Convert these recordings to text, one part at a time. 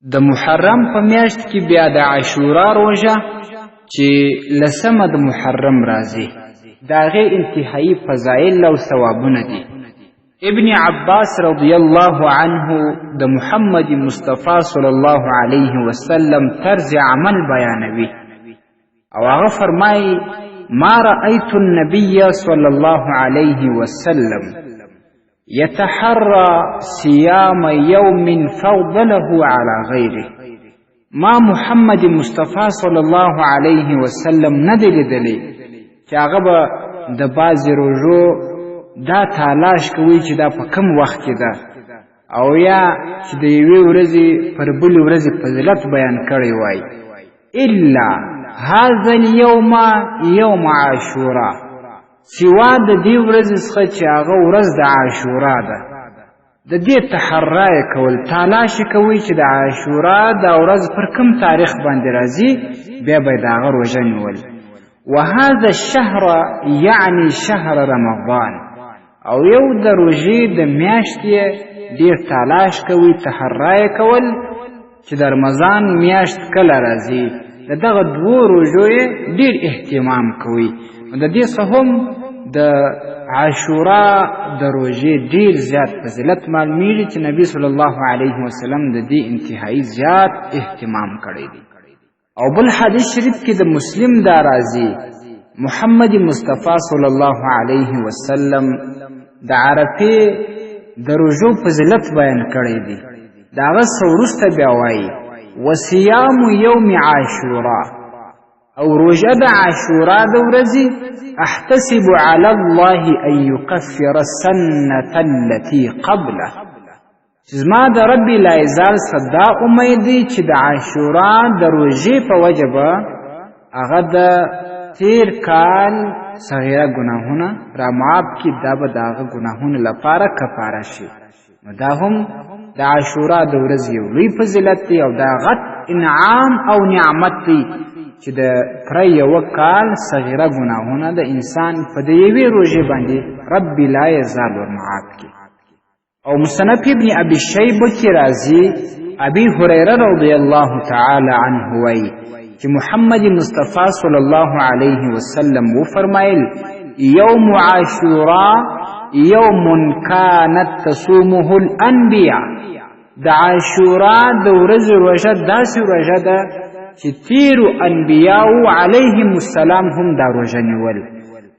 د محرم په میاشت کې بیا د عاشورا روژه چې لسمه د محرم راځي د هغې انتهایی فضایل او ثوابونه دي. ابن عباس رضی الله عنه د محمد مصطفی صلی الله علیه وسلم طرز عمل بیانوي او هغه فرمایي ما رأيت النبي صلى الله عليه وسلم يتحرى صيام يوم فضله على غيره. ما محمد مصطفی صلی الله علیه وسلم ندی لیدلی چې هغه به د بعضې روژو دا تلاش کوي چې دا په کم وخت کې ده او یا چې د یوې ورځې پر بلې ورځې فضیلت بیان کړی وای الا هذا اليوم یوم عاشورا، سوا د دې ورځې څخه چې هغه ورځ د عاشورا ده. د دې تحرای کول تلاش کوي چې د عاشورا دا ورځ پر کوم تاریخ باندې راځي بیا به د هغه روژه نیول. وهذا الشهر يعني شهر رمضان، او یو د روژې د میاشتې ډیر تلاش کوي تحرای کول چې د رمضان میاشت کله راځي د دغه دوو روژو یې ډیر اهتمام کوي. د دې څخه هم د عاشورا د روژې ډیر زیات فضیلت معلومیږي چې نبی صلی الله علیه وسلم د دې انتهایی زیات اهتمام کړی دی. او بل حدیث شریف کې د مسلم دا راځي محمد مصطفی صلی الله علیه وسلم د عرفې د روژو فضیلت بیان کړی دی. د هغه څخه وروسته بیا وایي وصیام یوم عاشورا، او روژه د عاشورا د ورځې احتسب علی الله ان یکفر السنة التي قبله، چې زما د رب لاعزال څخه دا امید دی چې د عاشورا د روژې په وجه به هغه د تیر کال صغیره گناهونه را معاف کړي، دا به د هغه ګناهونو لپاره کفاره شي. نو دا هم د عاشورا د ورځې یو لوی فضیلت دی او دا غټ انعام او نعمت دی چې د پره یوه کال صغیره ګناهونه د انسان په د یوې روژې باندې رب لا یزال ورمعاف کړي. او مصنف ابن ابي شیبه کې راځي ابي هريره رضی الله تعالی عنه وایي چې محمد مصطفی صلی الله علیه وسلم وفرمایل یوم عاشورا یوم کانت تصومه الانبیاء، د عاشورا د ورځې روژه داسې روژه ده چې تیرو انبیاو علیهم السلام هم دا روژه نیول.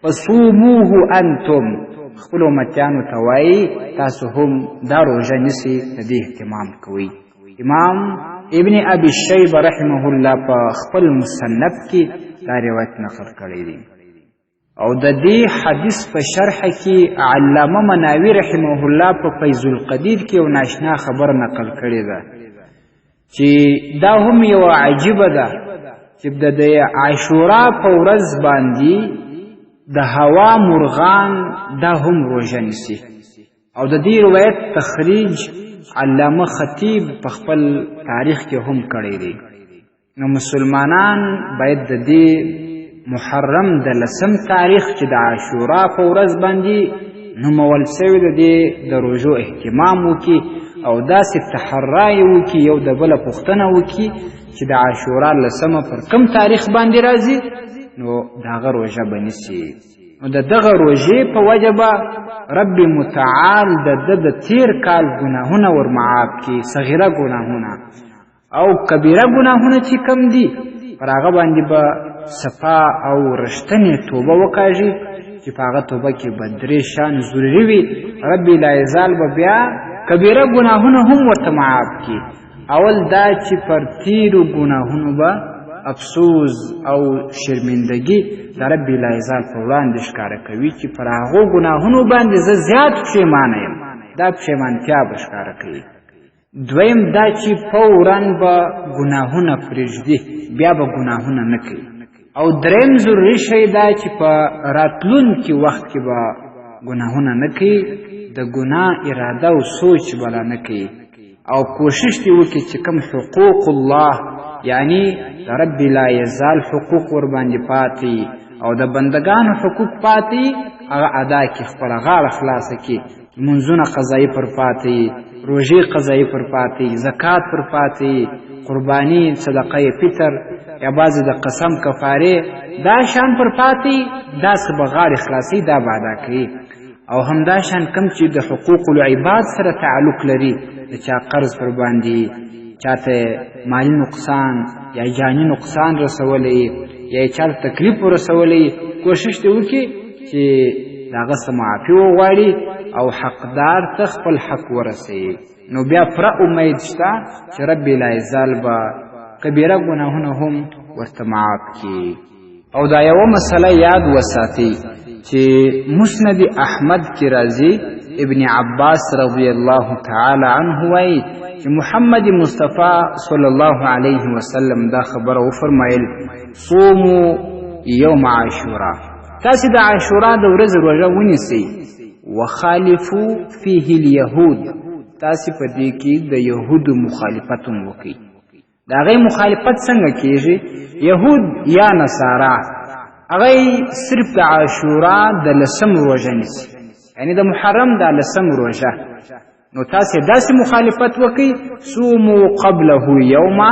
فصوموه انتم، خپل امتیانو ته وایي تاسو هم دا روژه نیسئ، د دې اهتمام کوئ. امام ابن ابي شیبه رحمه الله په خپل مصنف کې دا روایت نقل کړی دی. او د دې حدیث په شرح کې علامه مناوي رحمه الله په فیض القدیر کې یو ناشنا خبر نقل کړی ده چې دا هم یو عجیبه ده چې د عاشورا په ورځ باندې د هوا مرغان دا هم روژه نیسي. او د دې روایت تخریج علامه خطیب په خپل تاریخ کې هم کړی دی. نو مسلمانان باید د دې محرم د لسم تاریخ چې د عاشورا په ورځ باندې نومول شوی د دې د روژو اهتمام وکړي او داسې تحرای وکړي، یو د بله پوښتنه وکړي چې د عاشورا لسمه پر کوم تاریخ باندې راځي نو د هغه روژه به نیسي. نو د دغه روژې په وجه به رب متعال د تیر کال ګناهونه ورمعاف کړي، صغیره ګناهونه او کبیره ګناهونه چې کم دي پر هغه باندې به صفا او رښتنې توبه وکاږي چې په هغه توبه کې به درې شیان ضروري وي. رب لاعزال به بیا کبیره ګناهونه هم ورته معاف کړي. اول دا چې پر تیرو ګناهونو به افسوس او شرمندګي د رب لاعزال په وړاندې ښکاره کوي چې پر هغو ګناهونو باندې زه زیات پښیمانه یم، دا پښیمانتیا به ښکاره کوي. دویم دا چې فوراً به ګناهونه پرېږدي، بیا به ګناهونه نه کوي. او دریم ضروري شی دا چې په راتلونکي وخت کې به ګناهونه نه کوي، د ګناه اراده او سوچ به لا نه کوي. او کوشش دې وکړي چې کوم حقوق الله یعنی د رب لا یزال حقوق ور باندې پاتې او د بندگانو حقوق پاتې هغه ادا کړي، خپله غاړه خلاصه کړي، لمونځونه قضایي پر پاتې، روژې قضایي پر پاتې زکات پر پاتې قرباني صدقه فطر یا بعضې د قسم کفارې دا شان پر پاتې دا څه به غاړې خلاصي دا به ادا کوي او همدا شان کم چې د حقوق العباد سره تعلق لري د چا قرض پر باندې چاته مالی نقصان یا جانی نقصان رسولی یا چاته تکلیف ورسولی کوشش دې وکړي چې د هغه څه معافي وغواړي او حقدار ته خپل حق ورسوي نو بیا پوره امید شته چې رب العزال به کبیره ګناهونه هم ورته معاف کړي او دا یوه مسله یاد وساتئ چې مسند احمد کې راځي ابن عباس رضی الله تعالی عنه وایي چې محمد مصطفی صلی الله علیه وسلم دا خبره وفرمایل صوموا یوم عاشورا تاسې د عاشورا د ورځې روژه ونیسئ وخالفو فیه الیهود تاسې په دې کې د یهودو مخالفت هم وکړئ د هغې مخالفت څنګه کېږي یهود یا نصارا هغه صرف د عاشورا د لسم روژه نیسي یعنی د محرم د لسم روژه نو تاسې داسې مخالفت وکئ صومو قبله یوما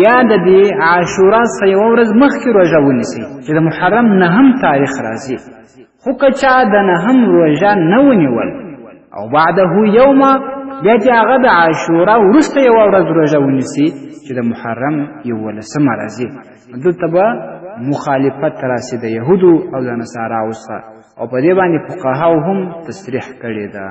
یا د دې عاشورا څخه یوه ورځ مخکې روژه ونیسئ چې د محرم نهم تاریخ راځي خو که چا د نهم روژه نه ونیول او بعده یوما بیا چې هغه د عاشورا وروسته یوه ورځ روژه ونیسي چې د محرم یولسمه راځي دلته به مخالفت راسي د یهودو او د نصاراو څخه او په دې باندې فقهاو هم تصریح کړې ده